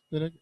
Direk.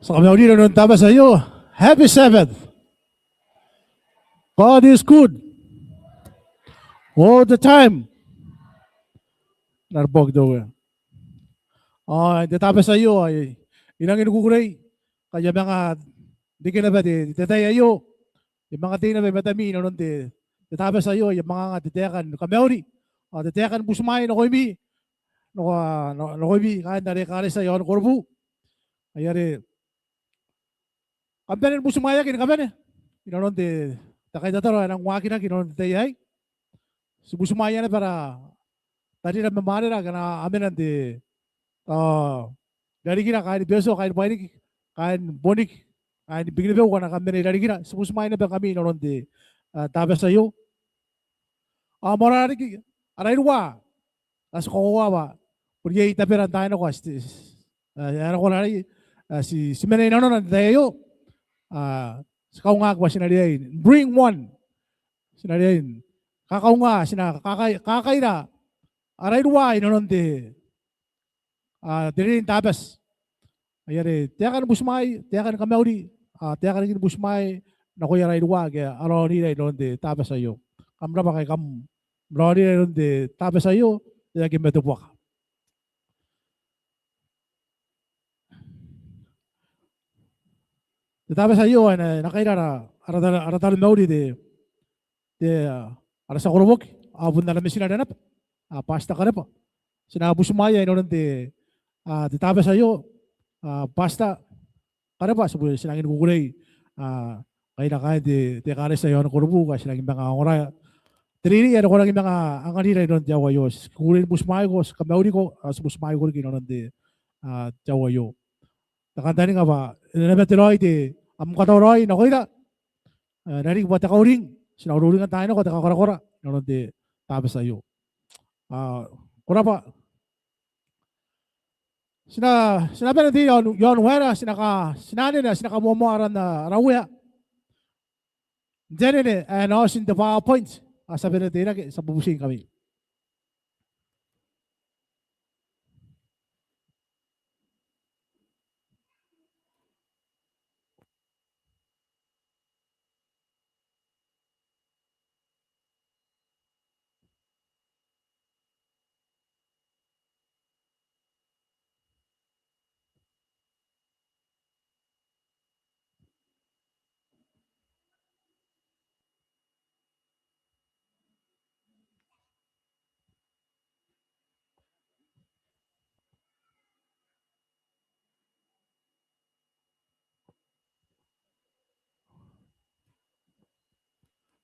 Sa kami ulit ng tama sa iyo. Happy Sabbath. God is good. All the time. Narbog daw eh. Tama sa iyo ay inang inukukuray. Kaya mga di ka na ba di tatay ayo. Yung mga tina may matami no di. Tama sa iyo yung mga titayakan kami ulit. Titayakan busmay no koimi. No koimi kan dari kare sa yon korbu. Ayari. Kampenin busmaya kin kampenin. Inon di takay tataro nang wakina kinon tayay. Busmaya na para tadi na mamari na kana amin nanti dari kira kain beso kain panik kain bonik kain bigin bew kana kami dari kira busmaya na ba kami inon di tabe sa iyo. Morari ki aray ruwa. As kokowa ba. Porque itaperan tayo na ko ano ko na si Menay na nun tayo. Sa kaungag ba sinaliyain. Bring one. Sinaliyain. Kakaunga sina kakay na. Aray ruwa inon di. Dirin tabas. Ayari, tiyakan busmay, tiyakan kamauri, tiyakan kin busmay, na kuya ray ruwa, kaya aroni ray non de tabas ayo. Kamra ba kay kam, roni ray non de tabas ayo, tiyakin metupuak. Tabas ayo, nakaira na, aratal mauri de, arasa kurubok, abun na lamin sinadanap, pasta ka na po. Sinabusmaya, non de, tabas ayo, pasta, kada pa sabi sinangin kukulay kaya na kaya di kare sa yon kurbu kasi sinangin mga ngora triri ano ko naging mga ang kanina non jawa yo kulin busmay ko kamauri ko sa busmay ko kinon di jawa yo takantani nga ba nabeteroy di am katoroy na koida nari ko takauring sinaururing tayo no ko takakora non di tapos ayo kura pa sinabi na di yon wera sinani na sinakamuamaran na rawya. Then and also in the PowerPoint, sabi na din sa bubusin kami.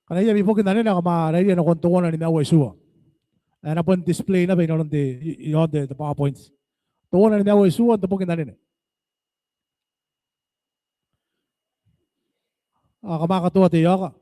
Kanaya mi pokin na kamaray na kontungan na ni Maway Suwa. Na pun display na ba inon di yon the PowerPoints. Tungan na ni Maway Suwa, ito pokin na rin. Kamakatuwa tiyo ka.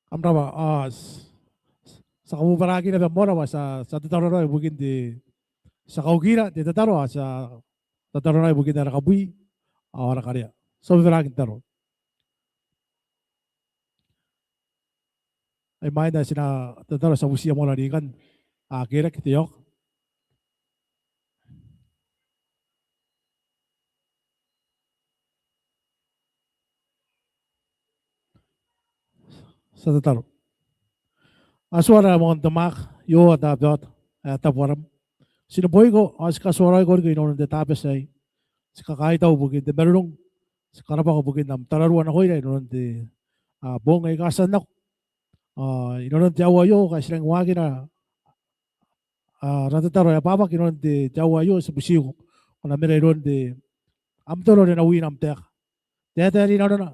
amrama sa kamubaragi na mora sa tataro na bugin di sa kaukira di tataro sa tataro na bugin na nakabui awara karya. So baragi taro. Ay may na sina tataro sa usia mo larikan. Kira kitiyok. Sa tataro. Aswara mo tamak yo atapot ataporam. Sinuboy ko as kaswaray ko inon de tapes ay si kakaitaw bugin de merong si karapa ko bugin nam tararuan ako inon de bong ay kasan na inon de awayo kasi lang wagi na ratataro ya papa inon de awayo sa busiyo kuna mera inon de amtoro na uwi nam tek tete rin na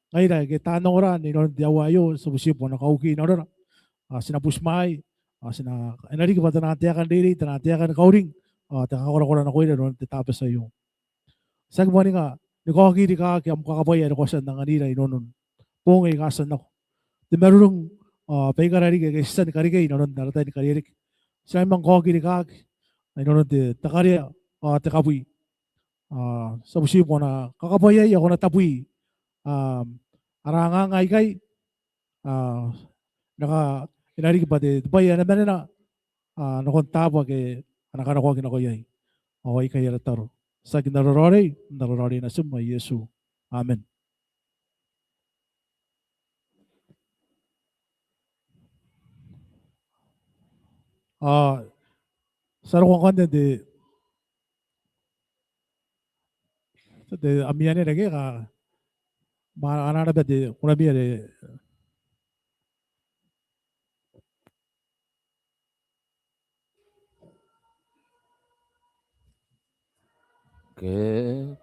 ngayon ay tanong oran inon de awayo sa busiyo po nakauki inon na sinapusmay sina enari ka tanatiakan diri tanatiakan kauring takakora-kora na ko inon de tapes ayo sa morning ni ko kiri ka am kakabay ano ko sa nanganira inonon pong ay kasan ako di merong paikarari kay sa ni karigay inonon naratay ni karirik sa imang ko kiri ka inonon de takarya takapuy sa busi po na kakabay ay ako na tapuy arangangay kay naka inari pa de bay na na nakontaba kay anak-anak ko kinakoyay okay kay rataro sa narorori na summa Yesu. Amen. Sa ko kan de amiane lagi ka mana na de kuna biya de Okay.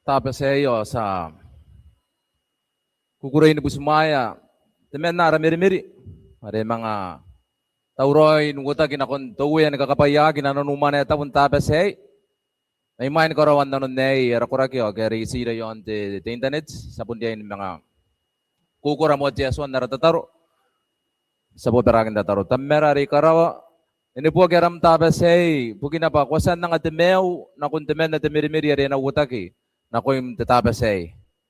Tapos iyo sa kukuray ni Busmaya, temen na ramiri-miri. Ada mga tauroy nunguta kinakon tuwi ang nakakapaya kinanunuman na tapon tapos ay main ko rawan nanon nei rakuraki o kaya sira yon te internet sa pundiay ng mga kukura mo jesuan naratataro sa botarakin tataro tamera ri karawa ini po geram tapos bugina pa kwasan nang atemeo na kuntemen na temiri-miri ari na utaki na ko yung tatapos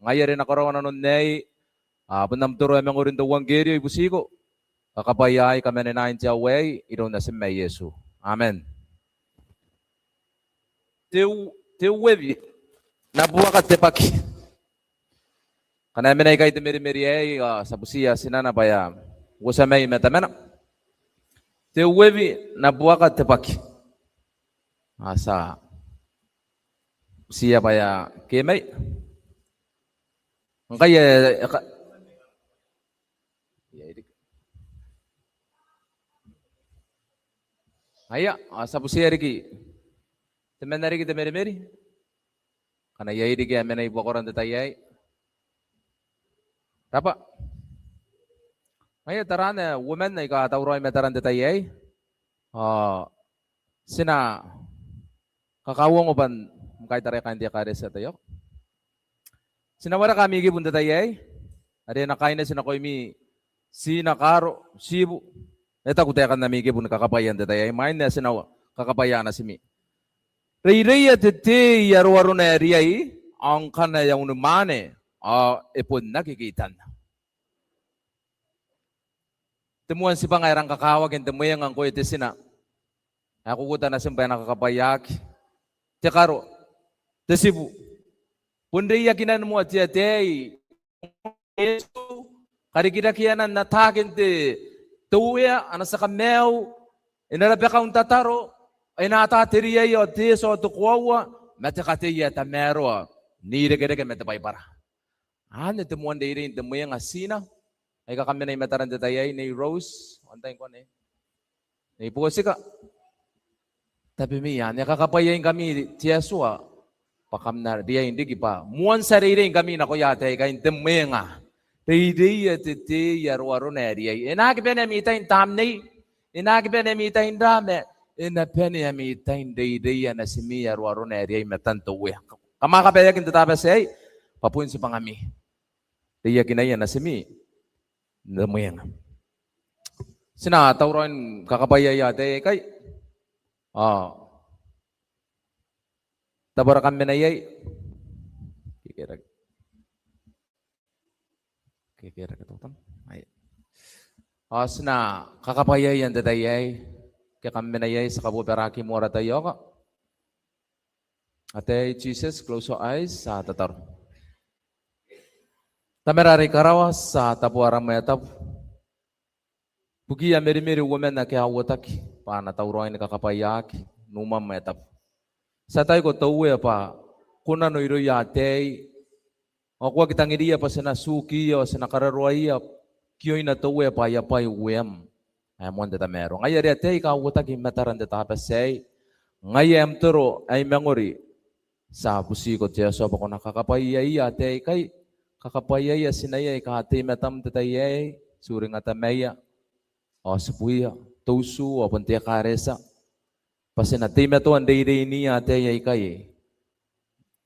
ngayon rin nakarawan nanon nei punam turo emang urin tuwang geri ibusiko kakapayay kami na nain siya way ito na si May Yesu. Amen. Tiwevi nabuwa ka tepaki kanami na ikay temiri-miri sa busiya sinana paya usa may metamena te wevi na buaka te paki. Asa siapa ya kemai? Kaya Aya, asa pusia riki. Temen dari kita meri-meri. Karena yai riki amena ibu koran tetayai. Apa? Aya tarana women na ika tauroi metaran tetayai. Sina kakawong upan mukay taray kan dia kare sa tayo. Sinawara kami gibun tetayai. Ada nakain na sinakoy sinakaro sibu. Eta kutayakan na migi pun kakapayan tetayai. Main na sinawa kakapayan na simi. Raya tete yaru-waru na riyai ang kana yang numane ipon nakikitan. Temuan si pangairang kakawag yung temuyang ang kuya sina. Ako kuta na simpay nakakapayak. Tekaro, tesibu. Pundiya kinan mo at yatay. Yesu, karikira kiyanan natakin te. Tuya, anak sa kameo, inarabi ka ang tataro, ay natatiriya yo, tiso, tukwawa, matakatiya tamero, nirigirigin metapay para. Ano temuan diri, temuyang asina, ay kakami na imataran detayay, ni Rose, antayin ko na ni Pusi ka. Tapi miyan, nakakapayayin kami, tiyaswa, pakamnar, diya hindi kipa, muan sarili kami na kuyate, kain temuyang Raya tete yaru-waru na riyai. Enak benamita in tamni, enak benamita in dame, enak benamita in raya na simi yaru-waru na riyai metanto we. Kamakapayak in tatabasay, papuin si pangami. Raya kinaya na simi, namuyang. Sina tauron kakapayaya te kay, tabarakan menayay. Kira ketutan. Asna kakapayayan tatayay kaya kami nayay sa kabuperaki mo ratayo ka. Ate Jesus, close your eyes sa tatar. Tamerari karawas sa tapuarang mayatap. Bugi ya meri-meri women na kaya watak pa natauroy na kakapayak numam mayatap. Sa tayo ko tauwe pa kuna no iro yatay. Ako kitang iriya pa sa nasuki o sa nakararuaya, kiyo'y natuwe pa yapay uwem. Ayamon dita meron. Ngaya rin ate, ikaw utak imataran dita pasay. Ngaya turo ay menguri. Sa pusikot siya, so ako nakakapayaya ate, kay kakapayaya sinayay, kahati matam tatayay, suring atamaya, o sapuya, tusu, o puntiya karesa. Pasinatime to ang day niya ate, ay kay.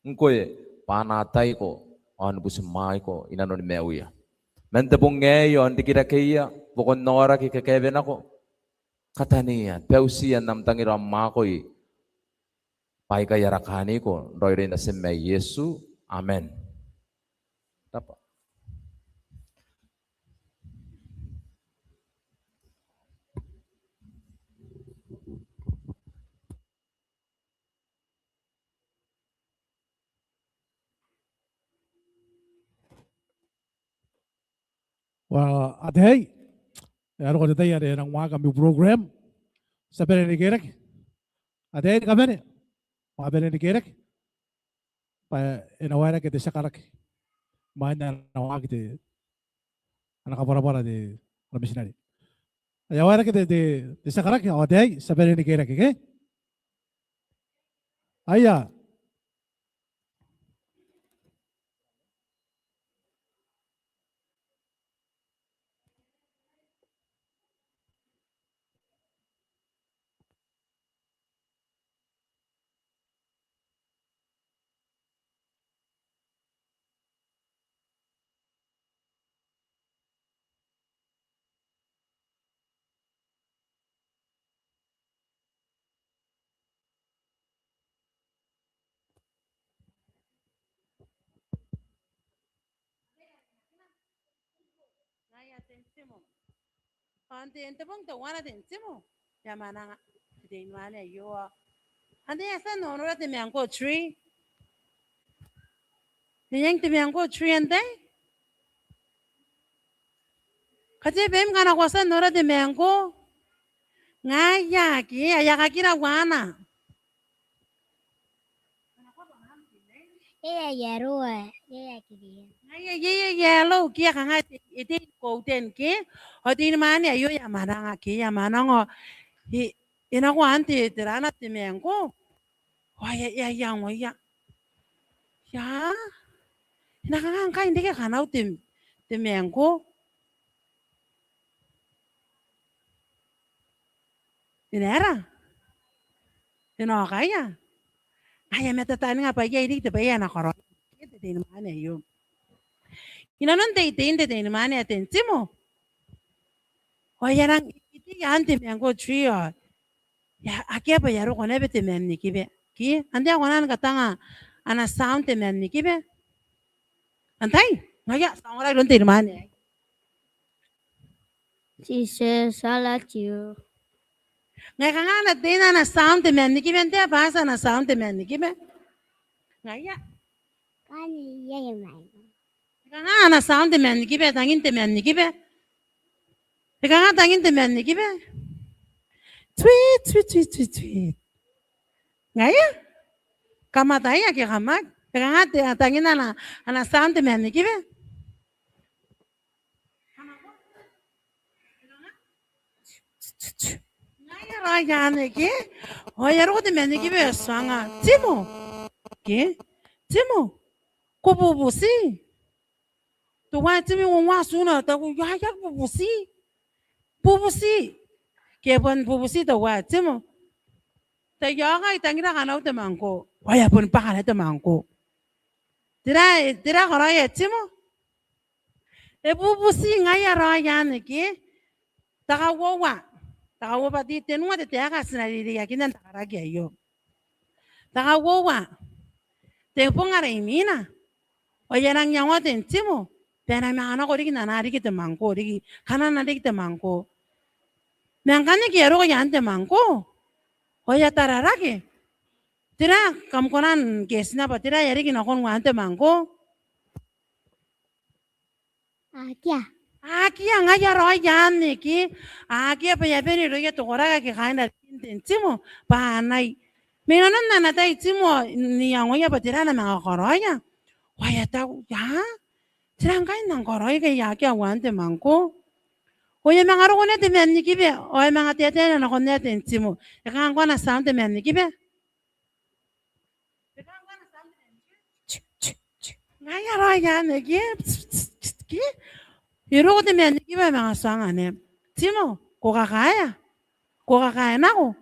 Ngkoy, panatay ko. Ano po sumay ko, inanon ni Mewya. Mente pong ngayon, di kita kaya, bukon nora kika Kevin ako. Kataniyan, peusiyan nam tangiram makoy. Pai kaya rakani ko, roy rin na si May Yesu. Amen. Tapa. Well, adhay, ano ko dito yan, ang mga kami program sa Berenikerek. Adhay, kami mga Berenikerek. Pa, inawara kita sa karak. Mahal na nawa kita. Anak kapara-para di missionary. Ayawara kita di sa karak, adhay, sa Berenikerek, okay? Aya. Ante ente pong tawana tensimo. Yamana nga. Today mane yo. Ante asa no no te mango tree. Yang te mango tree ante. Kate bem kana kwasa no te mango. Ngaya ki ayaka kira wana. Yeye yarua, yeye kidia. Ngaya ye lo kia kanga iti kouten ki. Oti mani ayo ya mananga ki ya manango. Ina ko anti tirana timengo. Waya ya waya. Ya. Ina kanga kai ndike kanau timengo. Inera. Ina kaya. Ay, meta tani nga pa yai dito pa yan ako. Ito din naman yun. Inanon dating naman natin. Timo. O yan ang iti yan timen ko trio. Ya akia pa yaro ko nebe timen ni kibe. Ki andi ako nan katanga ana sound timen ni kibe. Antay. Ngaya sound ra ron naman eh. Si se salatiu. Ngay ka nga natin na sound timen ni kibe. Andi basa na sound timen ni kibe. Ngaya. Kani yeye mai. Ika nga na sound timen ni kibe. Tangin timen ni kibe. Ika nga tangin timen ni kibe. Tweet, tweet, tweet, tweet, tweet. Ngaya? Kamatay ya kamag. Ika nga tangin na sound timen ni kibe. Ngaya raya ni ki. O yaro timen ni kibe sanga. Timo. Ki? Timo. Kububusi. Tuwa timi wa suna taku ya bubusi. Bubusi. Kebon bubusi tawa timo. Tayaga itangira kanau temangko. Waya pun pakana temangko. Tira koraya timo. E bubusi ngaya raya ni ki. Takawawa. Takawawa di tenua de teaga sinariri yakinan takaragi ayo. Takawawa. Tepongara imina. Oya nang nyawa timo. Pena me anak ko rigi nana rigi temangko rigi kanan rigi temangko. Mangkane kiaro ko yan temangko. Oya tararagi. Tira kamkonan kesina pa tira yari kinakon wan temangko. Akia. Akia ngaya royan niki. Akia pa yapeni roya tokora ka kaina timo pa anay. Menon na natay timo ni yangoya pa tira na mga koroya. Waya tau ya. Tirang kain nang koroy kay yaki awante mangko. Oya mga ro ne temen ni kibe. Oya mga tete na kon natin timo. Yakang ko na sound temen ni kibe. Ngaya ro ya ne ki. Ki. Iro ko temen ni kibe mga sang ane. Timo ko kakaya. Ko kakaya na ko.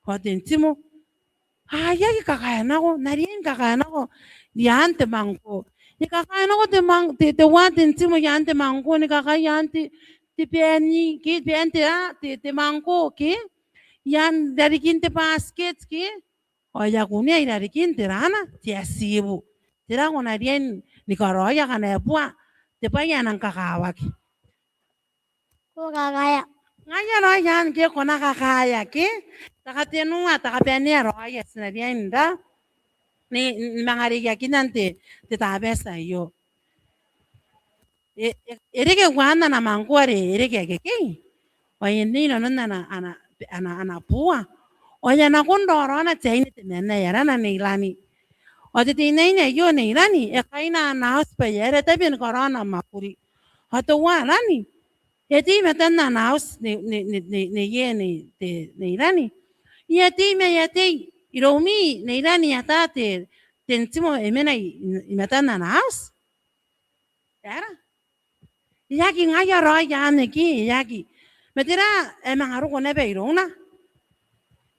Ko tin timo. Aya ki kakaya na ko. Nariyan kakaya na ko. Yan temangko. Ni kakaya na ko te watin timo yan temangko. Ni kakaya yan ti piani ki piante te mangko ki. Yan dari kinte basket ki. O ya kunia dari kinte rana. Ti asibu. Tira ko na riyan ni karoya ka na epua. Te pa yan ang kakawak. Ko kakaya. Ngaya ro yan ki ko na kakaya ki. Takatenua takapiani roya sinariyan da. Ni mga riyakinan te tabesa yo. Ereke wana na mangkuare ereke keke. Oye ni no ana pua. Oye na kundoro na tsaini temena yara na neilani. Ote tinene yo neilani e kaina na house pa yara tabin korona makuri. Hato wala ni. Eti metan na house ne ye ne neilani. Yeti me yeti iromi neilani yatate tentimo emena imetan na house. Yara. Yaki ngaya roya neki yaki. Metira emang haru kone be irona.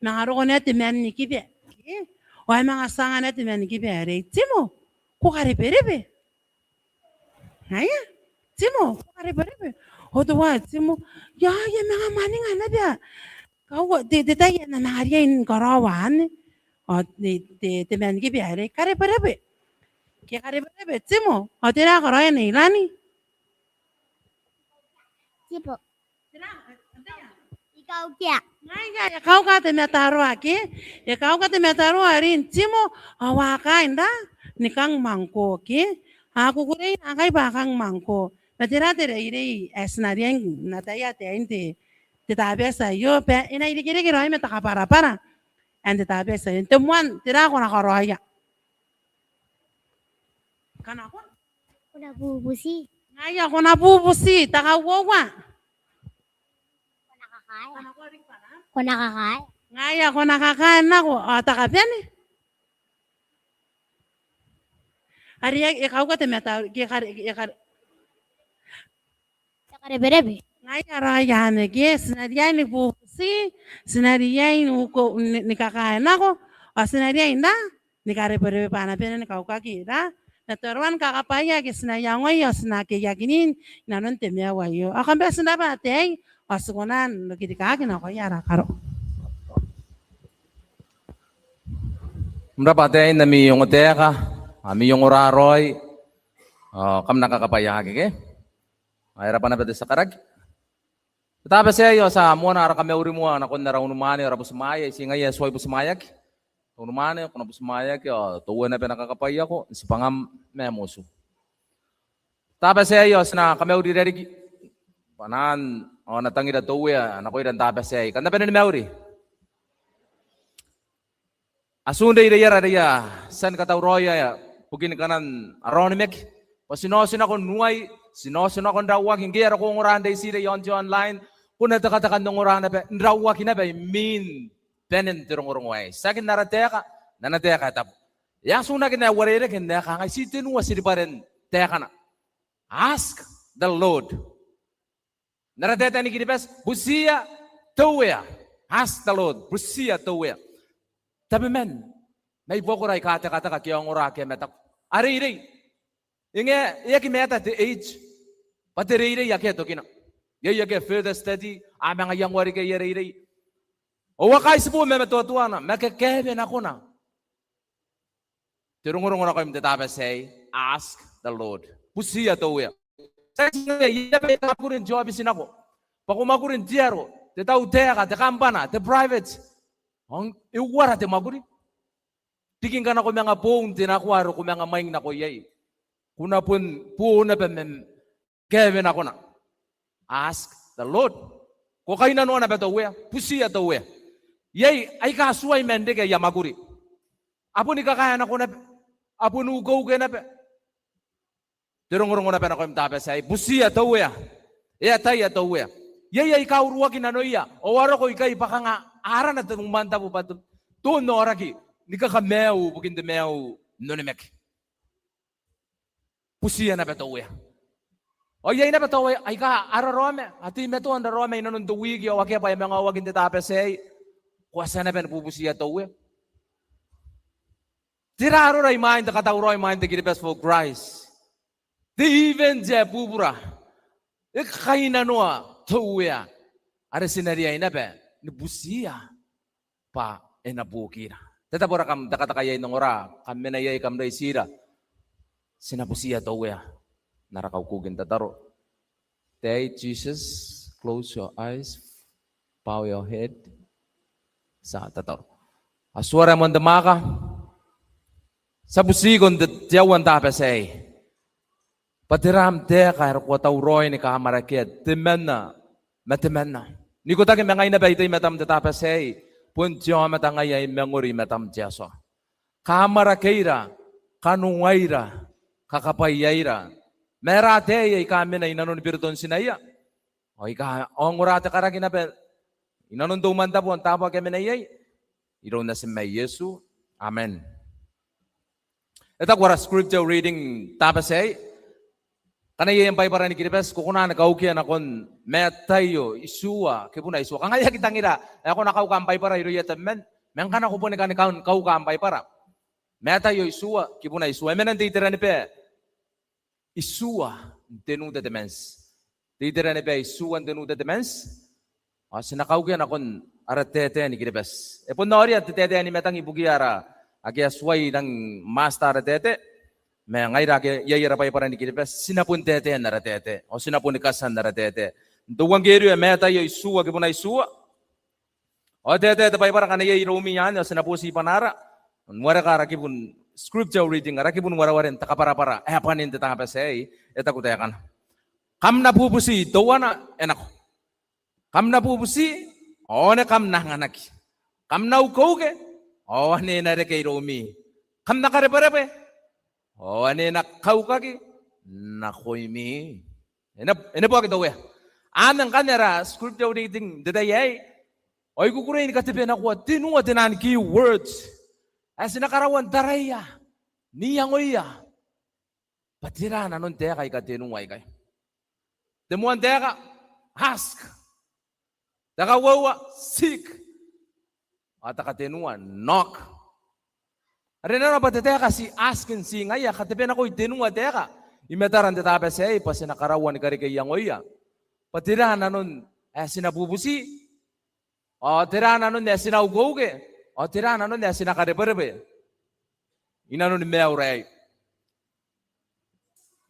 Emang haru kone temen ni kibe. O emang asanga ne temen ni kibe are. Timo, ko kare perebe. Ngaya, Timo, ko kare perebe. O tuwa Timo, ya emang maning ana be. Kau de tayo na nangariya in karawan. O de temen ni kibe are kare perebe. Kaya kare perebe Timo. O tira karaya ni ilani. Tipo. Ikaw kya. Ngaya kau kata metaro aki, ya kau kata metaro arin Timo awakain da nikang mangko ki, aku kurei nakai bakang mangko. Matira tere ire esnarian nataya te inte titabe sa yo pe ina irigiri roy me para and titabe sa yo temuan tira ko na koroya kana ko Kuna bubusi. ngaya ko na bubusi takawawa Kunakakain. Kunakakain. ngaya ko nakakain na ko takapyan Ariya ikaw ko temeta ikar Sakarebe-rebe. ngaya raya ge sinariya ni bubusi sinariya ni ko nikakain na ko sinariya na nikarebe pana pena nikau kakira na torwan kakapaya ke sinaya ngoyo sinake yakinin nanon temya wayo akambe sinaba tei asukonan lokidikaki na ko yara karo Mrapatay na mi yung teka, ami yung oraroy, kam nakakapayagi ke. Ay rapan na pwede sa karag. Tapos yo sa muna ara kami uri mo na kun naraw numani ora busmaya singa yes way busmayak. Numani kun busmayak yo tuwa na pinakakapaya ko si pangam memosu. Tapos yo na kami uri dari panan natangi da tuwa na ko idan tapos kanda penin meuri. Asunda ida yara dia san kata roya ya bugin kanan aronimek pasino ko nuai sino ko ndawa kingira ko nguranda isida yon online kuna kata nguranda pe ndawa kinabe min penen terongorongwai sakin narateka nanateka tap yang suna kina warere kina kanga sitin wasiri paren teka na ask the Lord narateta ni kinipes busia tuya ask the Lord busia tuya tapi men, may bokoray kata-kata kakiyang ora kaya metak. Ari-iri. Inge, yaki meta the age. Pati iri yaki ito kina. Yaki further study. Amang ayang wari kaya iri. O wakay sipo may matuatuwa na. Makakebe na ko na. Tirungurungo na kayo mtatabe say, ask the Lord. Pusiya to uya. Sa sige, yabe kapurin job isin ako. Pakumakurin diyaro. Te tau teka, te kampana, te private. Ang iwara te maguri. Tiking ka na ko mga buong tinakwaro ko mga maing na ko yay. Kuna pun na pa men Kevin ako na. Ask the Lord. Ko kayo na noon na ba ito uya? Pusiya ito uya. Yay, ay kasuay mende kaya maguri. Apo ni kakaya na ko na apo nugaw ka na pa. Tirong-rong ko na pa na ko yung tapos ay pusiya ito uya. Iya tayo ito uya. Yay, ay kauruwakin na no iya. O waro ko ikay baka nga ara na itong manta po ba ito? Doon no oraki. Ni kakameo, bugin de meo, nunimek. Pusiya na beto uya. O yay na beto uya, ay ka, ara rome. Ati meto ang rome, inanong duwigi, o waki pa yung mga wagin de tapes ay, kuwasa na ben pupusiya to uya. Tiraro ray mind, the katawro ay mind, the gilipes for Christ. The even je pupura. Ikakaina noa, to uya. Ara sinariya na ben. Nubusiya pa enabukira. Tetabora kam dakatakayay ng ora, kami na yay kam day sira. Sinabusiya to uya. Narakawkugin tataro. Tay, Jesus, close your eyes, bow your head. Sa tataro. Aswara mo ndamaka. Sa busigon diyawan tapasay. Patiram te kahir ko tawroy ni kamaraket. Timenna, matimenna. Ni ko takin mga inabay tayo matam tatapasay. Puntyo matangayay menguri matam tiyaso. Kamarakeira, kanungayra, kakapayayra. Merate ay kami na inanon birton sinaya. O ika, ang urate karagin na pe. Inanon dumanda po ang tawag kami na iyay. Iro na si may Yesu. Amen. Ito ko scripture reading tapasay. Kanaya yung para ni Kiripes, kukuna nakaukian akon metayo, isua, kipuna isua. Kangaya kitang ira, ako nakaukampay para, iroyatan men, ka na ko po ni kaukampay para. Metayo, isua, kipuna isua. Men ang titira ni pe, isua, tenuda demens. Titira ni pe, isua, tenuda demens. Sinakaukian akon aratete ni Kiripes. E po naori at tete ni metang ibugiara, agi asway ng master aratete. May ngaira yayira pa para ni Kiripes, sinapun tete naratete, o sinapun ikasan naratete. Duwang gero ya meta yo isua kipuna isua. O tete pa para kanaya iromi yan, o sinapusi panara. Nwara ka rakipun scripture reading, rakipun warawarin takapara-para. Panin tatapasay, eta kutayakan. Kam na pupusi, doa na enako. Kam na pupusi, o ne kam na nganaki. Kam na ukauge, o ne na reke romi. Kam na kareparepe, o ne na kaukaki, na koimi. Ene po kita we. Anang kanera scripture reading dadayay. Oy kukurein katipe na kuwa tinunga tinan key words. As nakarawan daraya. Niyang oya. Patira na nun teka ikatinungay kay. Temuan teka, ask. Teka wawa, seek. At akatinungan, knock. Arena na ba teka si askin si ngaya katipe na ko itinunga teka. Imetaran tetape siya pa sinakarawan ni karikay yang oya. Patira na nun sinabubusi. O tira na nun sinaugoge. O tira na nun sinakareperebe. Ina nun meuray.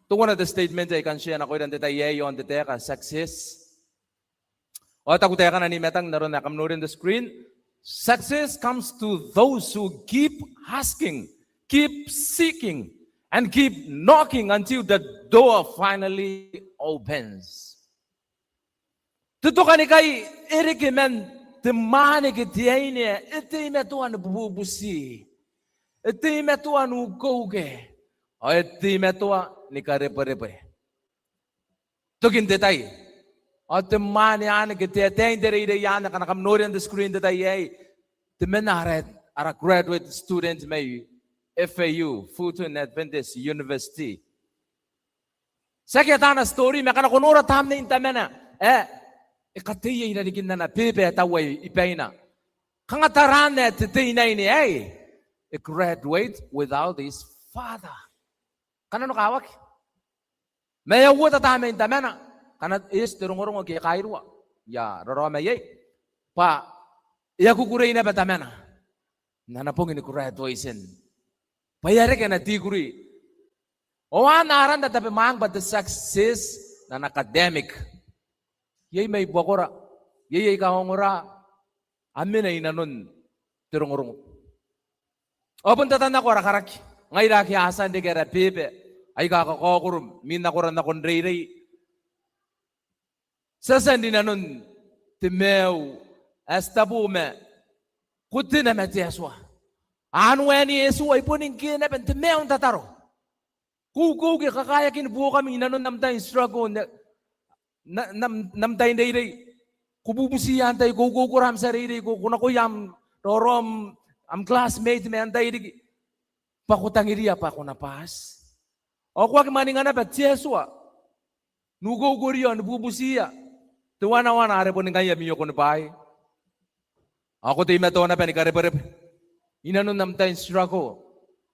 To one of the statements ay kan siya na ko ilan tetaye yon teteka success. O takuteka na ni metang naroon na kamnurin the screen. Success comes to those who keep asking, keep seeking, and keep knocking until the door finally opens. Tutukan ni kay irikimen temani kitiyaine iti metuan bubusi. Iti metuan ugoge. O iti metuan ni kareperepe. Tukin detay. O temani ane kitiyayin dere yan kanakam nori on the screen detay. Temenaret are a graduate student may FAU, Fulton Adventist University. Sa kita na story, may kanakunura tam na intamena. Ikatiya inarigin na pipe taway ipay na. Kangataran na titinay ni a graduate without his father. Kanano kawak? May awot at amin intamena. Kanat is tirungurong o kikairwa. Ya, roro may pa, iyakukuray na batamena. Nanapong ini-graduation. Payari ka na degree. O anaran na tabi maang but the success na academic. Yay may bukura. Yay kaungura. Amin ay nanon tirungurung. O puntatan na ko rakaraki. Ngay laki asan di kera pipe. Ay kakakokurum. Minakuran na kondrey. Sasan di nanon timew. Estabume. Kutin na metiyaswa. Ano ni Yesu ay puning kinapin, timeong tataro. Kukugi kakaya kinubuo kami, nanon namtay struggle, namtay day, kububusiyan tayo, kukukuram sa riri, kunakuyam, rorom, am classmate, may antay, pakutangiriya pa ako napas. O kwa kimaningan na ba, Yesu nuguguriyo, nububusiya, tuwana-wana, are po ningaya miyo kunapay. Ako tayo meto na pa, nikareparep. Inanon namtay struggle.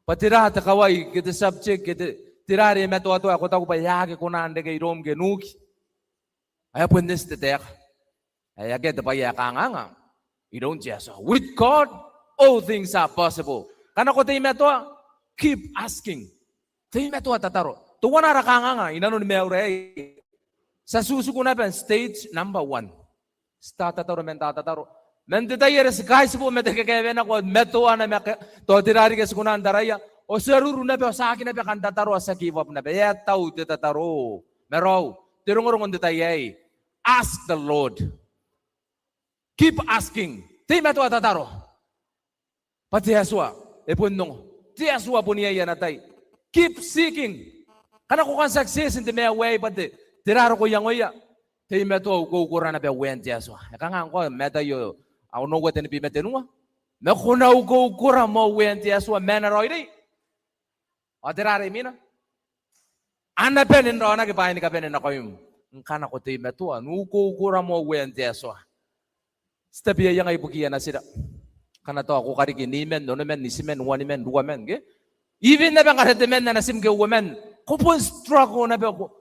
Patira ta kawai kita subject kita tirare meto ato ako ta ko payage ko na ande kay rom ke nuki. Ay pundes te tek. Ay age ta paya kanganga. You don't just with God all things are possible. Kana ko tay meto keep asking. Tay meto tataro. Tuwa na kanganga inanon meure. Sa susuko na pa stage number 1. Start tataro men tataro. Mendetayere guys po metekekebe na ko metuwa na to tirari kes kunan daraya o seruru na be sa akin na be kan tataro sa give up na be tau tataro mero tirungurong detaye ask the Lord keep asking ti metuwa tataro pati Yesua epunong ti Yesua punya ya natay keep seeking kana ko kan success in the way but tiraro ko yang oya ti metuwa ko kurana be wen ti Yesua kanga ko metayo ako no weten pimetenua. Me kuna ugo ukura mo wenti aswa menaroidi. Adirare mina. Ana penin rona ke paini ka penin akoyum. Nkana ko te metua nugo ukura mo wenti aswa. Stepia yang ay bukiya na sila. Kana to ako kariki ni men, no men, ni si men, one men, dua men. Even na bang karete men na nasim ke women. Kupon struggle na ba ko.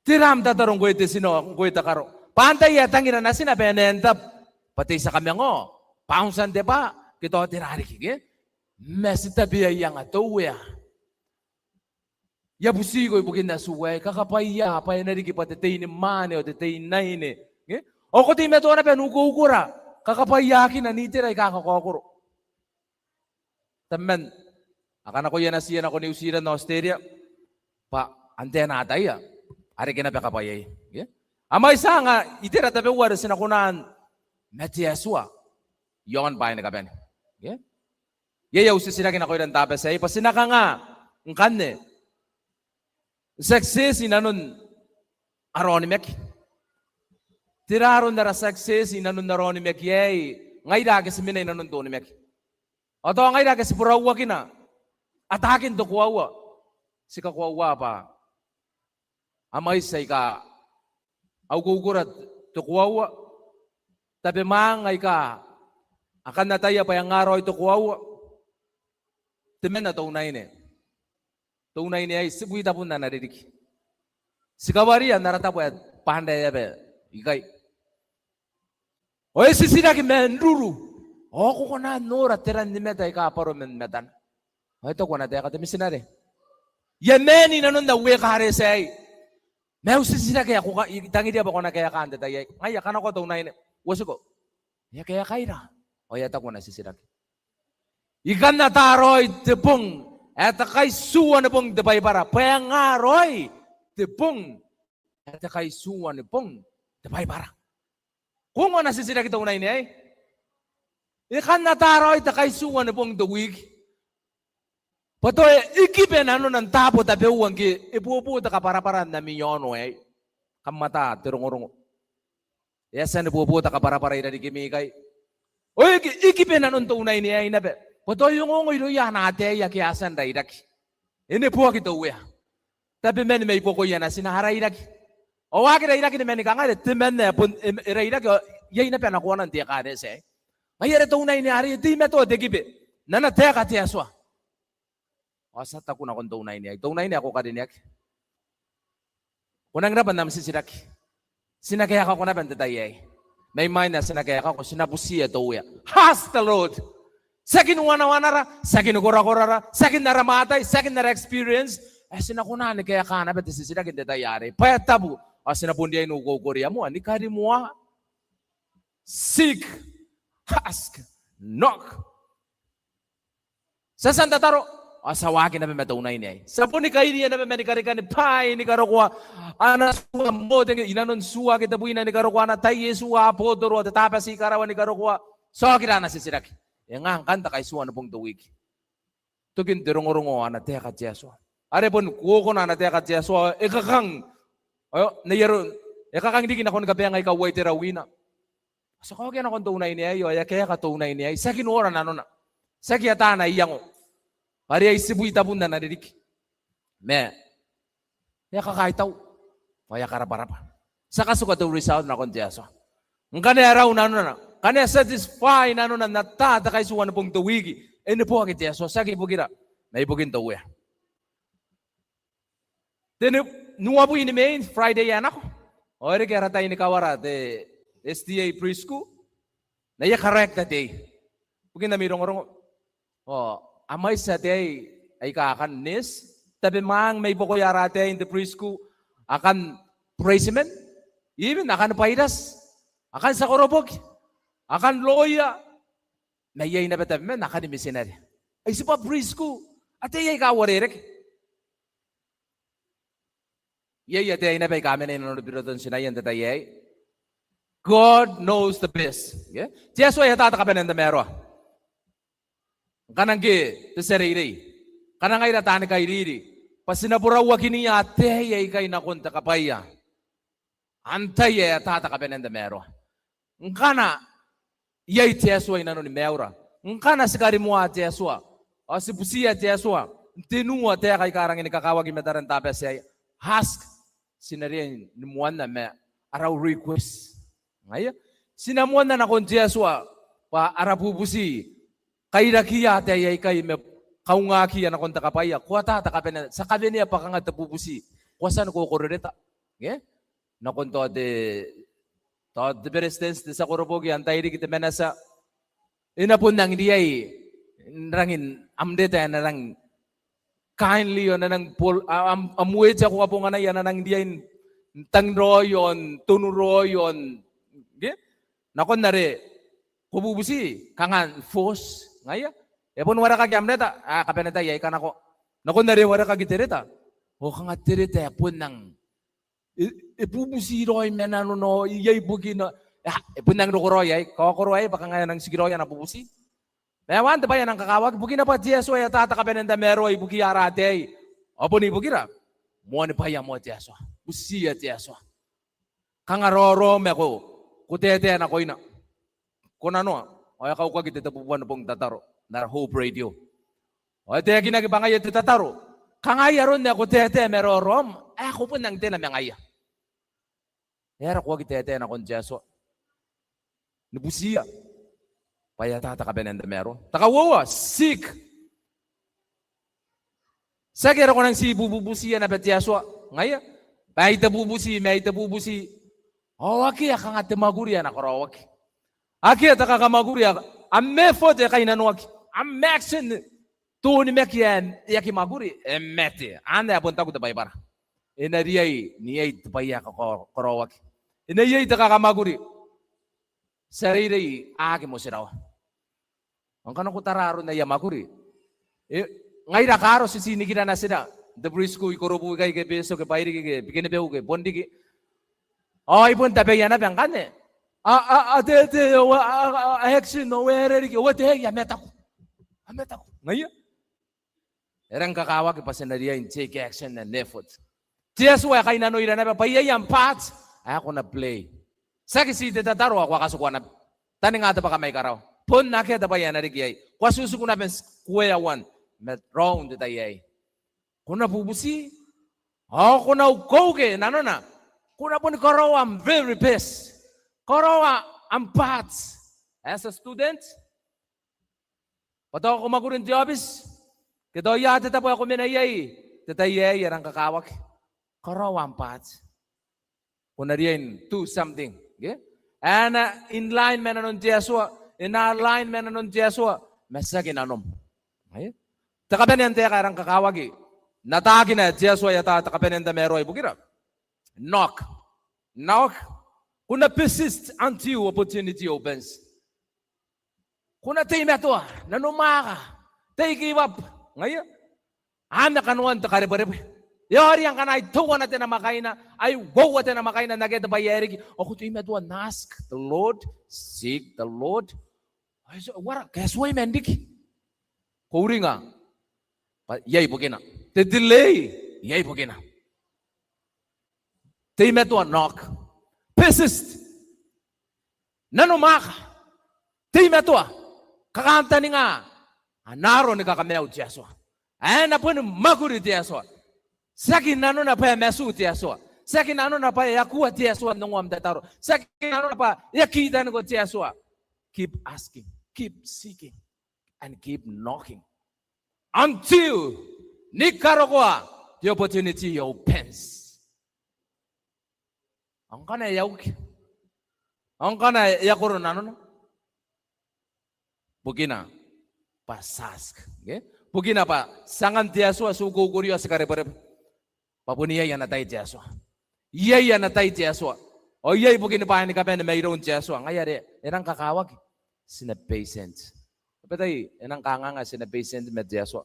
Tiram tatarong ko ite sino ko ita karo. Pantay yatangin na nasin na penentap. Pati sa kami ngo, paungsan de ba? Kito tirari kige. Mesita biya yang ato ya. Ya busi ko ibugin na suway, kakapaya, paya na riki pati tayo ni mani o tayo na ini. O ko tayo meto na pa, nukukura. Kakapaya ki na nitiray kakakokuro. Tamen, akana ko yan na siya na ko ni Usira na Australia. Pa, antena atay ya. Ari kinapakapayay. Amay sa nga, itira tabi wala sinakunan, meti Yesua. Yon pa yung nakapen. Okay? Yayaw si sila kinakoy ng tapos ay pasinaka nga, ang kanne. Success inanon aronimek. Tiraron na success inanon aronimek yay. Ngay dagi si minay nanon tonimek. Oto ngay dagi si purawa kina. Atakin do kuwawa. Si kakuwawa pa. Amay say ka. Augugurat do kuwawa. Tabi mangay ka. Akan nataya pa yung araw ito kuwawa. Timen na tunay ni. Tunay ni ay sibuita pun na naridik. Si kawarian naratapo at pandai yabe. Ikay. Oye sisiraki menduru. Ako ko na nora teran ni meta ika paro men metan. Ito ko na teka temisinare. Yemeni nanon na we kare say. Meu sisiraki ako ka tangi dia ba ko na kaya kante tayo. Ay kana ko tunay ni. Wasuko. Ya kaya kaira. Oye ta ko na sisiraki. Ikan na taroy tepung. Eta kay suwan na pong debay para. Payangaroy tepung. Eta kay suwan na pong debay para. Kung ano nasisira kita unay niya ikan na taroy ta kay suwan na pong dawig. Patoy, ikipen ano ng tapo tabi uwang ki, ipuputa ka para-para na minyono kamata, tirong-urong. Yasa na puputa ka para-para na di kimikay. O ikipen ano ng tunay niya inabe. Patoy yung ungoy do yan ate, yakiasan da idak. Ini puwa kita uya. Tabi men may pukuya na sinaharay idak. O wagi na idak ni men ka nga, timen na pun irak yay na panakuha ng tiya kades Mayroon tunay niya hari, di meto degibe. Nana teka tiya swa. Asa ta ko na kung tunay niya. Tunay niya ako kadinyak. Kunang raban naman si sirak. Sinakaya ka ko na bantatay May mind na sinakaya ka ko, sinapusiya to uya. Has the Lord. Sa kinuwana-wana ra, sa kinukura-kura ra, sa kinaramatay, sa kinara-experience, sinakunan ni kaya ka na ba't si sirak hindi tayari. Paya tabu. Sinapundi ay nukukuriya mo, ani kari mo Seek, ask, knock. Sa Santa Taro, asawagin na matunay niya. Sa po ni Kairiya na manikarikan ni Pai ni Karokwa, anasuwa mo, inanon suwa kita po ina ni Karokwa na tayo suwa po, duro, tatapas si Karawan ni Karokwa. So, kira na si Sirak. Yang ang kanta kay suwa na pong tuwig. Tugin dirong-rungo, anateka Jesu. Are po, kuko na anateka Jesu, ikakang, nayaron, ikakang di kinakon kapaya nga ikaw, wait tirawina. So kung kaya na kung tunay niya, kaya ka tunay niya, sa kinuora na ano na, sa kiyata na iyang, pari ay sibuita pun na naririk. Me, kaya kakaitaw, kaya karapa-rapa. Sa kasukat ang result na kung tiyaso. Ang kanya raw na ano na, kanya satisfy na ano na natatakay suwan na pong tuwigi, ano po ang tiyaso, sa kibugira, na ibugin tuwi. Then, nuwa po inimain, Friday yan ako. O, kaya tayo ni Kawara, SDA preschool, na iya correct na day. Pagin na mirong-rong, amay sa day ay kakanis, tabi mang may bukuyara day in the preschool, akan praisement, even akan paidas, akan sa korobog, akan loya, na iya na batabi man, akan imisinari. Ay sipa preschool, at iya kawarirek. Iya ay na bay kami na inunod doon sinayan tatayay. God knows the best. Yeah? Jesu ay hatata ka pa ng damero. Kanang ki, te sarili. Kanang ay natani kay riri. Pasinapurawa kiniya, te ay kay nakunta kapaya. Antay ay hatata ka pa ng damero. Kana, yay Jesu ay nanon ni meura. Kana sikari mo at Jesu. O si pusiya Jesu. Tinua te kay karang inikakawag imetaran tapos ay ask. Sinariyan ni muwan na may araw request. Ngayon, sinamuan na nakon Jesua pa arapubusi kay rakiya tayo kay me kaungakiya na konta kapaya kuwata ta kapen sa kabiniya pa kanga tapubusi kuwasan ko kororeta okay nakonto de berestes de sa korobogi antay di kita menasa inapun nang diyay nangin amde ta na nang kindly yon na nang amuwe sa ko po nga na yan na nang diyay tangroyon tunuroyon okay? Nakon na rin, kububusi, kangan, force, ngaya. E pun wara ka gyamneta, kapeneta, yay ka nako. Nakon na rin, wara ka gitirita. O kang atirita, pun ng Ipubusi roy menano no iyay bugina. Punang rokoroy ay kokoroy baka ngayon ang sigiroy na pubusi. Mewan ba yan ang kakawag bugina pa Jesu ay tatakaben ng damero ay bugi arate. Opo ni bugira. Mo ni pa mo Jesu. Busi ya Jesu. Kangaroro meko kutete na ko ina. Kunano ay kau ka kita pupuan pong tataro na Hope Radio. O te kinagibangay ito tataro. Kangayaron na kutete merorom. Ako po nang tinamangaya. Era ko kitete na kon Jesu. Nabusiya. Paya tatakaben ng damero. Takawawa, sick. Sagera ko nang si bububusiya na bet Jesu. Ngaya, may tabubusi. Awaki ya kang atemaguri na korawaki. Aki at kakamaguri ya. Amme fote kay nanuaki. Ammexen. Tuni mekyan yaki maguri. Emmete. Anda apunta ko tabay para. Inariyay niyay tabay ka korawaki. Inayay kakamaguri. Sarili agi mo siraw. Ang kanang kutararo na yamaguri. Ngay rakaro si sinigina na sila. The brisco ikurubu kay beso kay pairi kay bigene beu kay bondi kay. Oh ipon tabe yana bang kane. Ate action no where kay what hey yameta ko. Ameta ko. Ngay. Erang kakawa kay pasenariya in take action and effort. Jesu ay kay nanoy na pa payayam pat. Ako na play. Sa kisi tataro ako kasukuan na. Tani nga ba ka may karaw? Pun nakita ba yan na rigiyay? Kwasusuko na ben square one. Met round tayay. Kuna bubusi. Kuna ukoge. Nano na. Kuna pun karaw am very best. Karaw am pats. As a student. Pato ako magurin di office. Kito yata tapo ako minayay. Tatayay yan ang kakawak. Karaw am pats. Kuna riyan do something. Okay? And in line menanon Jesua, in our line menanon Jesua, mesagin anom. Okay? Takaben yan teka karang kakawagi. Natagi na Jesua yata takaben yan damero ay bugira. Knock. Kuna persist until opportunity opens. Kuna tayo meto, nanumaka. Tayo give up. Ngayon, nakanuan takaribaribi. Yari ang kanay tuwa natin na makaina, ay wow natin na makaina nageta bayeri. O kung ime doon, ask the Lord, seek the Lord. Ay so, wala, kasway mendik. Kuri nga, yay bugina. The delay, yay bugina. Ime doon, knock. Persist. Nanumaka. Ime doon, kakanta ni nga, anaro ni kakamew Jesu. Ay na po ni maguri Jesu. Sakin nano na pa mesu Jesu. Sakin nano na pa yakuwa Jesu nung amdataro. Sakin nano na pa yakita ngo Jesu. Keep asking, keep seeking, and keep knocking until nikarokoa the opportunity opens. Ang kana yauki. Ang kana yakuro nano na. Bugina pasask. Okay? Bugina pa sangan Jesu suku kuriyo sekare-bare. Papuniya yan na tayo Jesu. Iyay yan na tayo Jesu. O iyay po kinapahan ni kape na mayroon Jesu. Ngayari, yan ang kakawag. Sinapatient. Kapatay, yan ang kanganga, sinapatient med Jesu.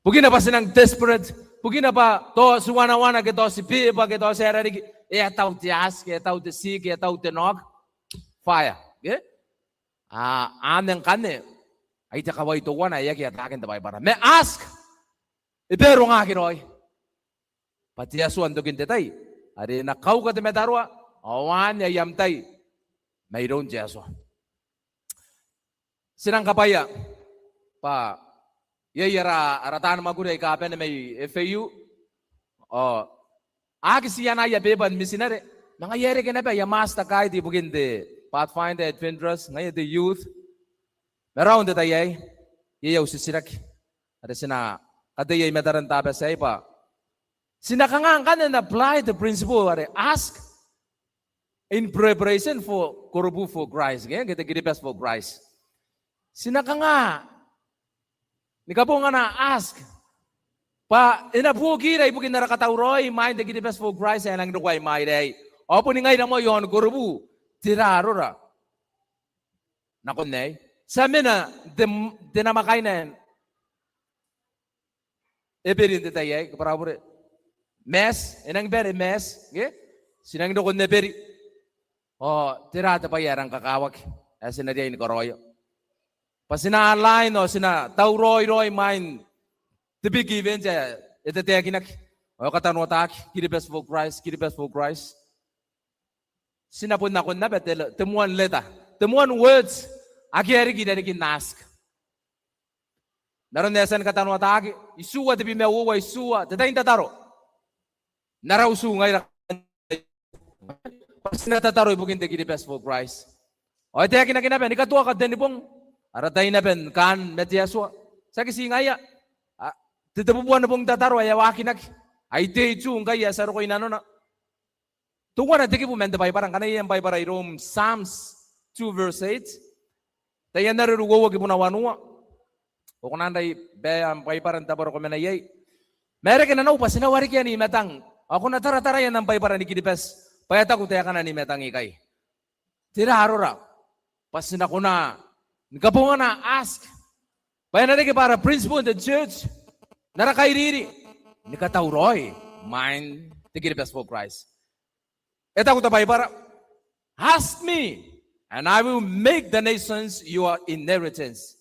Pugina pa sinang desperate. Pugina pa, to suwana-wana kito, si Pipa kito, si Erarik. Etaw ti ask, etaw ti seek, etaw ti knock. Fire. Okay? Aneng kane. Ay takaway to wana, iya kaya takin tabay para. May ask. Ibero nga kiroy. Pati Yesu andogin tetay. Ari nakau ka temetarwa. Awan ya yamtay. Mayroon Yesu. Sinang kapaya. Pa. Yayara aratan maguray kapen na may FAU. Agi siya na yabeban misinare. Mga yere ka na ba? Yamasta kahit ibugin de Pathfinder Adventurers. Ngayon de youth. Meron tetay. Yayaw sisirak. Ari sina. Kadayay madaran tabi sa ipa. Sinakangang ka na apply the principle. Ask in preparation for kurubu for Christ. Kita giribas for Christ. Sinakanga. Nikapo nga na ask. Pa inapugi na ibugin na rakatauroy. Mind the giribas for Christ. Yan ang nukway may Opo ni ngay na mo yon kurubu. Tiraro ra. Nakunay. Sabi na, dinamakay na yan. Eberin tayo. Kaparabore. mes, enang beri mes, sinang dokon ne beri. Tirada pa yarang kakawak, sinadiya ini koroyo. Pasina line sina tauroy main, tibi given ja, ito tiyakinak. Kata notak, kiri best for Christ. Sinapun na kun na betel, temuan leta, temuan words, akhirnya kita nask. Naron nesan kata notak, isua tibi mewuwa isua, tetain tataro. Narausu ngai pasina tataro ibugin te kiri best for Christ. Ite yakin ben ikatua ka den pong aratai na ben kan metiaswa. Sa kisingaya. Titabubuan na pong tataro ay wakinak. Ay te chu ngai asaro ko inano na. Tungwa na tiki po men bay parang kanay yan bay para Rome Psalms 2 verse 8. Tayan na rugo wag ipuna wanua. O kunanday bay am bay parang tabaro ko menayay. Mere ka na no pasinawari kaya ni metang. Ako na tara yan ang bay para ni kidipes. Payata ko tayo ka na ni metang ikay. Tira harora. Pasina ko na. Nagkapunga na ask. Paya na rin para principal in the church. Narakairiri. Nikatauroy. Mind the kidipes for Christ. Eta ko tapay para. Ask me. And I will make the nations your inheritance.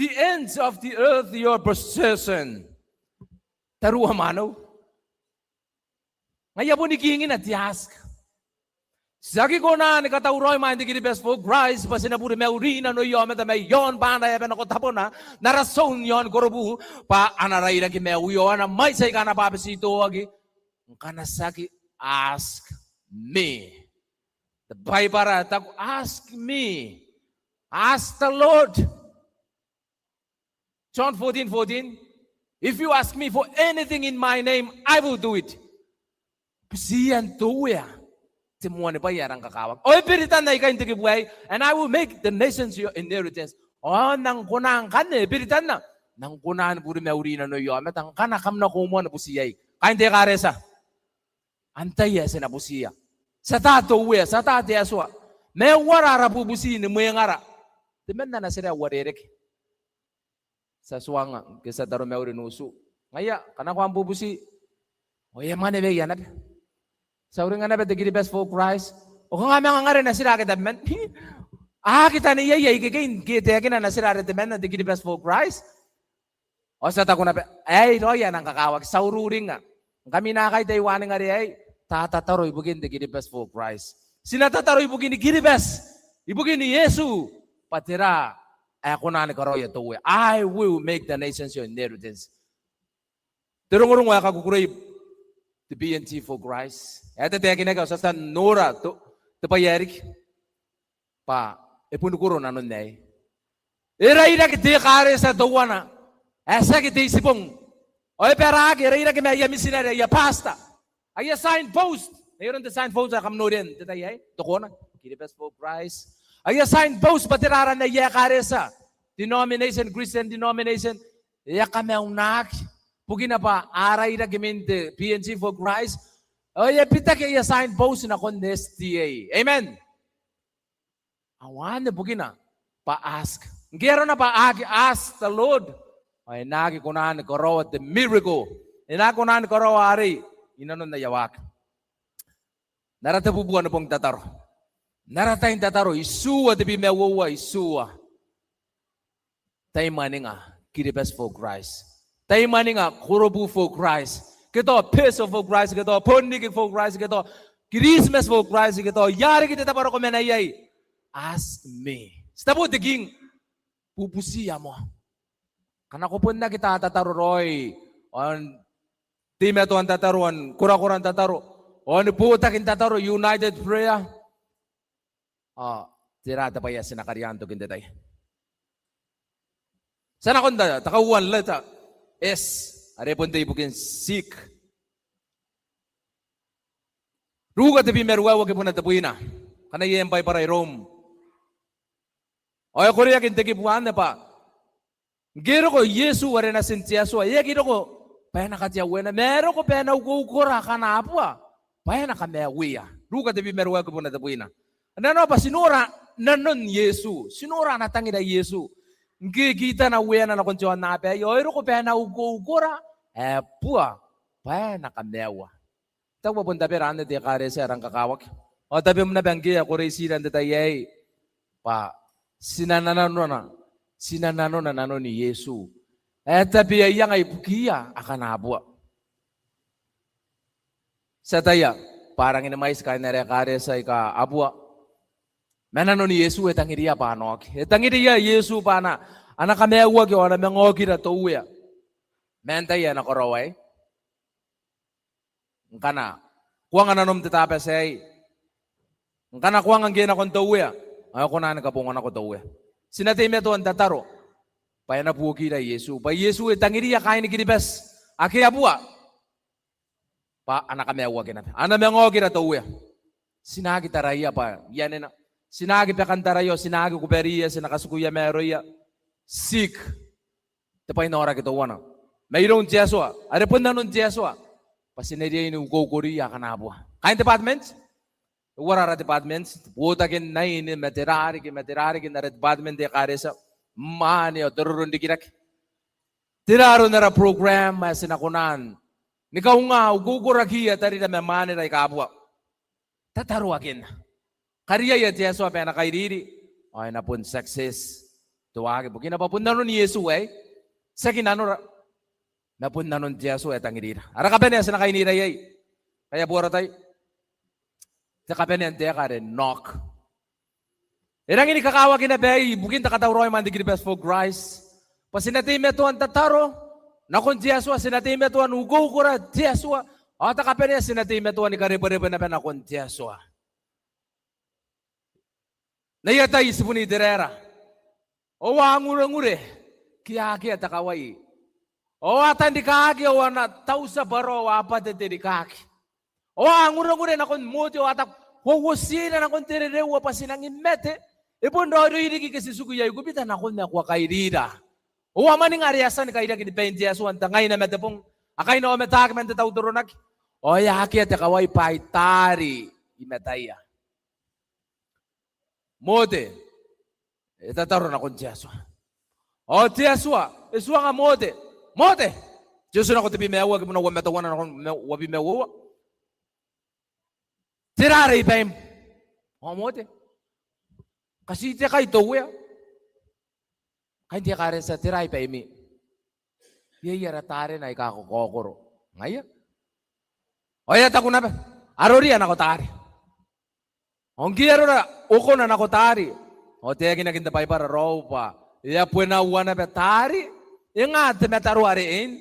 The ends of the earth your possession. Taruha manaw. Ngayon po nikingin at yask. Sagi ko na nikatauroy man hindi best for Christ. Pasinapuri meurina no yon. Meta may yon pa na yapen ako tapon na. Narason yon korobu. Pa anaray na kimeuyon. May say ka na papasito agi. Kanasaki ask me. The Bible ask me. Ask the Lord. John 14:14. If you ask me for anything in my name, I will do it. Siyan tuya. Timuan pa yarang kakawag. O piritan na ikaw yung buhay, and I will make the nations your inheritance. O nang kunang kan piritan na. Nang kunahan puri meurina no yon. Metang kanakam na kumuha na po siyay. Kain te karesa. Antay ya na po siya. Sa tato uwe, sa tate aswa. May warara po busi ni mo yung ara. Timan na sila warirek. Sa suwanga, kesa taro meurin usu. Ngaya, kanako ang bubusi. O yan man ebe yan. Sa uring nga na the best for Christ. O kung nga nga rin na sila kita men. Kita niya yay kikain. Kita yakin na sila rin men na the best for Christ. O sa tako na yan ang kakawag. Sa ururing nga. Kami na kay Taiwan nga rin tatataro ibugin the best for Christ. Sinatataro ibugin ni Kiribes. Ibugin ni Yesu. Patira. Ako na nagkaroy ito. I will make the nations your inheritance. Terung-urung nga kakukuray the BNT for Christ. Ito tayo kinagaw sa Nora to payarik. Pa, ipunukuro na nun na eh. Iray na kiti kare sa dawa na. Esa kiti isipong. Oy peragi, iray na kime yamisin na ya pasta. Ay signpost. Mayroon the signpost na kamno rin. Ito tayo eh. Ito ko na. Kiribes for Christ. Ay signpost patiraran na ya kare sa denomination, Christian denomination. Ya kame unak. Pugi na pa, aray na giminte, PNC for Christ. O, pita kaya signpost na kon STA. Amen. Awan na, pugi na. Pa-ask. Ngero na pa-ask the Lord. Ay, nagi ko na nagkaraw at the miracle. Inako na nagkaraw ari. Inanon na yawak. Naratabubuan na pong tataro. Naratay tataro. Isuwa, tibi mewawa, isuwa. Tayo maning kiribes for Christ. Tayo maning kurobu for Christ. Kito peso for Christ. Kito pondig for Christ. Kito Christmas for Christ. Kito yari kita taparo kumenayay. Ask me. Stabo diging pupusiya mo. Kanakupun na kita tataroy. On timeto ang tataruan. Kura-kuran tataro. On putakin tataro. United prayer. Tirata pa yan sinakarianto kinti tayo. Sana kunda. Takauan leta. Are punta ibukin seek. Ruga tabi merwa wag ipuna tapuina. Kana yempay para Rome. Oya Korea kinti kipuan na pa. Giro ko Yesu wari na sintiyaso. Iya giro ko. Paya nakatiyawena. Mero ko paya na ukukura ka na apwa. Paya nakamewiya. Ruga tabi merwa wag ipuna tapuina. Ano pa sinura nanon Yesu. Sinura natangi na Yesu. Ngikita na uya na nakuntiwan na apya. Yoiro ko paya na ukukura. Pua, pa nakamewa. Tawa pun tapi rande dia kare serang kakawak. O tapi muna bangki ako residan detayay pa sinanano na nano ni Yesu. Tapi yang ay pukiya akan abwa. Sa taya parang inamais kay narekare sa ika abwa. Manano ni Yesu etangiriya pa anok. Etangiriya Yesu pa na anak kamewa ki ona mengoki na tuya. Mentaya na koraway. Ngkana kuang ananom tetape say. Ngkana kuang ang gina kon tuya. Ako na nakapungan ako tuya. Sinatime to ang tataro. Paya na puki na Yesu. Pa Yesu etangiriya kain ni kinibes. Aki abwa. Pa anak kamewa kinap. Ana mengoki na tuya. Sinagi taraya pa. Yan na. Sinagi pa kantarayo. Sinagi kuperiya. Sinakasukuya meroya. Sik. Tapay na ora kito wana. Mayroong Jesua. Are pun na nun Jesua. Pasinariya ini ukukuriya kanabwa. Kain department? Warara department. Puta kin na ini meterari kin na department de karesa. Mani o turun dikirak. Tiraro na ra program sinakunan. Nikaw nga ukukurakiya tari na memani na ikabwa. Tataro akin. Kariya ya Jesua pa na kairiri. Ay na pun success. Tuwagi po. Kinapapunda nun Yesu sa kinano napunda nun Yesu tangirira. Ara kape niya sinakainira yay. Kaya buwara tayo. Sa kape niya tiya ka rin, knock. Irang ini kakawa kinabay, bukin takatawroy man digri best for Christ. Pasinatime to ang tataro, nakon Yesu, sinatime to ang ugukura, Yesu. O takape niya sinatime to ang ikariba-riba na pinakon Yesu. Nayatay isipuni direra. O wangure-ngure, kiyaki at akaway. O atan di kaki, o na tau sa baro, apat at di kaki. O angure-ngure na kun muti, o atak, huwusina na kun tirirewa pa sinang imete. Ipon dodo hindi kasi sukuya, gupita na kun na kwa kairida. O amaning ariasan kaira kinipente asuan, tangay na metapong, akay na o metak, mentatau turunak. O yaki at akaway paitari, imetaya. Mote. Itataro na kong Jesua. O Jesua, iswa nga mote. Mote! Jesua na ko tipi mewa, kaya muna wametawan na akong wabi mewa. Tirare ipahim. O mote. Kasi iti ka ito, kuya. Kaya hindi ka rin sa tiray ipahimi. Yayara tare na ikakukokoro. Ngayon. O yata ko na ba? Arorian ako tari. Ang giyaro na, uko na nako tari. O tiya kinakinta pa para raw pa. Iya puena wana betari. Yang ate metaruarein.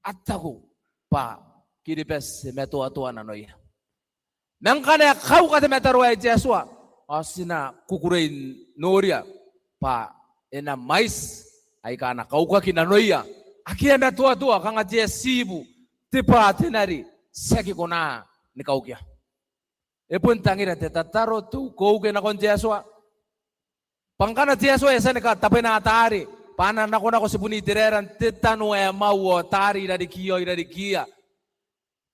At ako pa. Kiripes metua-tua na noya. Nang kanya kau kata metaruay Jesua. O sina kukurein noria. Pa ena mais. Ay ka na kau ka kinanoya. Akia metua-tua kang at Jesibu. Tipa tinari. Seki ko na ni kau kia. Epun tangira te tataro tu kau kena kon Jesua. Pangkana Jesua esa nika tapi na atari. Pana nako si puni direran titanu mau tari dari kia.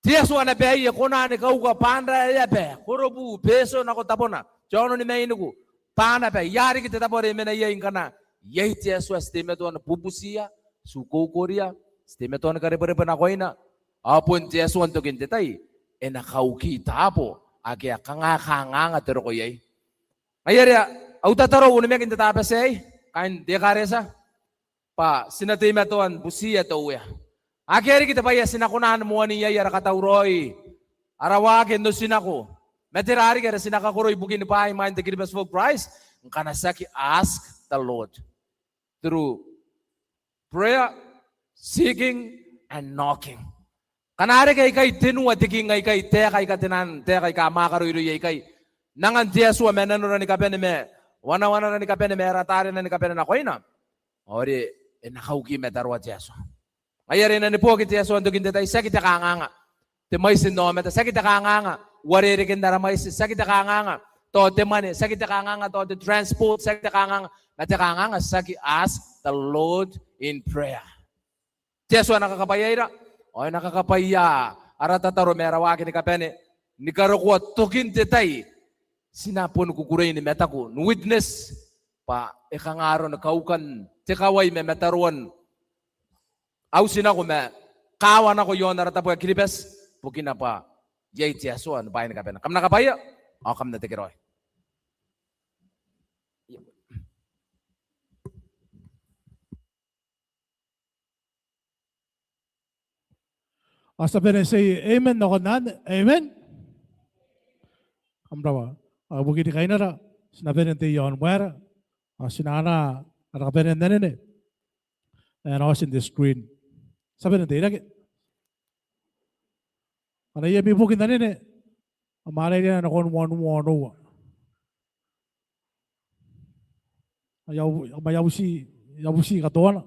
Jesua na behi kona ni kau ka pandra ya be. Korobu beso nako tapona. Jono ni mainuku. Pana be yari kita tapore mena ye ingkana. Ye Jesua stime tuan bubusia suko koria stime tuan kare pare panakoina. Apun Jesua untuk intetai ena kau kita apo agia kanga tero ko ye. Ayere au tataro unime kinta tapasay kain dekaresa pa sinatime tuan busia to ya. Akhirnya kita paya sinakunan mo ni yaya rakatauroy. Arawakin do sinako. Meterari kaya sinakakuroy bugin pa ay mind the Christmas for Christ. Ang kanasaki ask the Lord through prayer, seeking, and knocking. Kanari kay tinua tiking kay tekay katinan tekay kamakaroy kay nangan Jesua menano ni kapene me wana ni kapene me ratari na ni kapene na koina. Ori nakauki metarwa Jesua. Ayari na ni po kiti Jesua untuk kita sakit kanganga. Te mais no meta sakit kanganga. Warere kendara mais sakit kanganga. To te mane sakit kanganga to the transport sakit kanganga. Meta kanganga sakit ask the Lord in prayer. Jesua nakakapayira. O nakakapaya. Aratataro merawaki ni kapene. Ni karokwa tokin tetay. Sinapon kukuray ni metako. Witness pa ikangaro na kaukan. Tikaway me metaruan. Au sinako me kawan ako yon narata po kilipes, pukin na pa, jay tiyasuan, bayan ka pa na. Kam nakapaya, o kam na tikiroy. Sabi say amen na nan, amen. Kamrawa, bukit kayo na ra, sinabi natin yon where, sinana, nakaperin na nene. And I was in the screen. Sabi natin, lagi. Ano yung bukit na nene? Amalay niya na kung one. Yabusi katuan.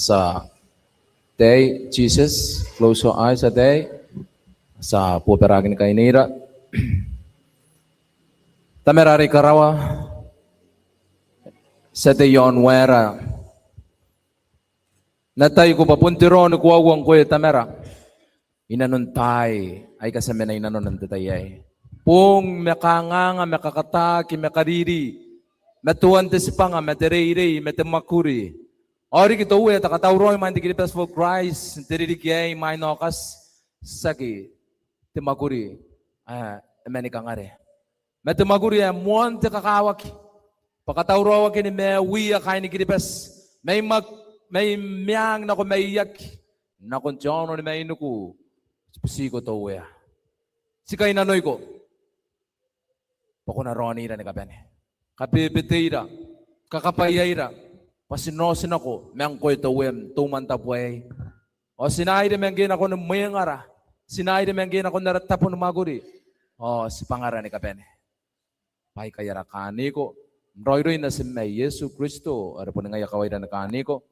Sa day, Jesus, close your eyes a day. Sa puperagin kay Nira. Tamerari karawa. Sa dayon wera. Natay ko papuntiro ni kuwawang ko tamera. Inanuntay ay kasama na inanon tatayay. Pung mekanganga mekakataki mekariri metuan tesipanga metereire metemakuri. Ori kita uwe takatauroy man digilipas for Christ tiririkyay mainokas saki temakuri menikangare. Metemaguri monte kakawaki. Pakataurawa kini me wiya kaini gilipas. May miyang na ko may iyak. Na kontiyono ni may inuku. Pusiko to uwe. Sikay nanoy ko. Pako na ronira ni kabene. Kapipitira. Kakapayayra. Pasinosin ako. Miyang ko ito uwe. Tumantapuay. O sinayri miyang ako ng mayangara. Sinayri miyang ako naratapo ng maguri. O si pangara ni kabene. Pai kaya rakani ko. Roy na si may Yesu Kristo. Ara po nga yakaway na nakani ko.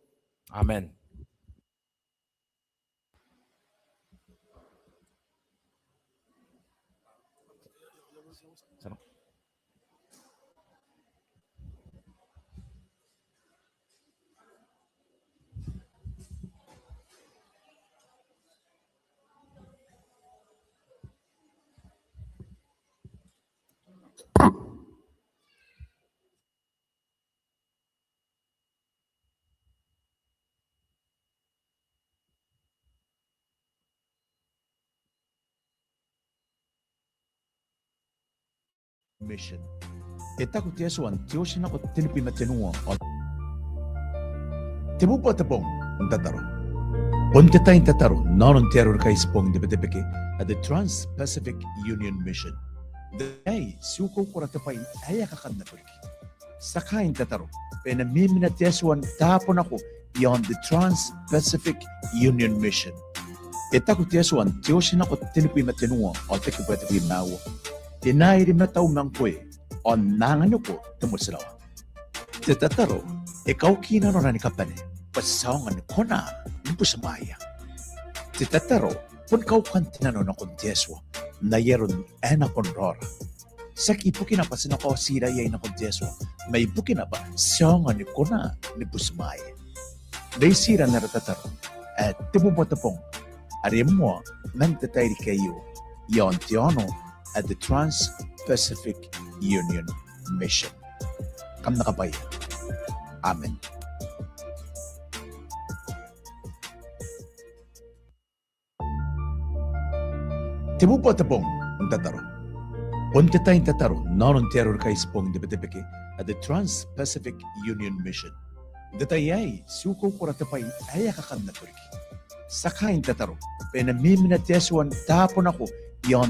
Amen. Mission. Eta ko tiya suwan, tiyo siya na ko tinipin na tinuwa. Timu po tapong ang tataro. Punta tayong tataro, naroon terror kay Spong di Batipiki at the Trans-Pacific Union Mission. Dahil suko ko ratapay ay akakan na tuliki. Sakayin tataro, penamimi na tiya suwan tapon ako beyond the Trans-Pacific Union Mission. Eta ko tiya suwan, tiyo siya na ko tinipin na tinuwa o teki po ito mawa. Tinayri mataw mang kwe o nanganyo ko tumusilaw. Titataro, ikaw kinano na ni kapane, pasawangan ko na nipusamaya. Titataro, kung kau kan tinano na konteswa, na yeron ena konrora. Saki po kinapasin ako sila yay na konteswa, may po kinapa sawangan ko na nipusamaya. Day sira na ratataro, at timumotapong, arim mo, nagtatayri kayo, yon tiyono, at the Trans-Pacific Union Mission. Kam nakabay. Amen. Timu po tapong ang tataro. Punta tayong tataro, naroon terror kay Spong di Batipiki at the Trans-Pacific Union Mission. Datayay, suko ko ratapay ay akakan na turiki. Sakayin tataro, penamimi na tiyaswan tapon ako beyond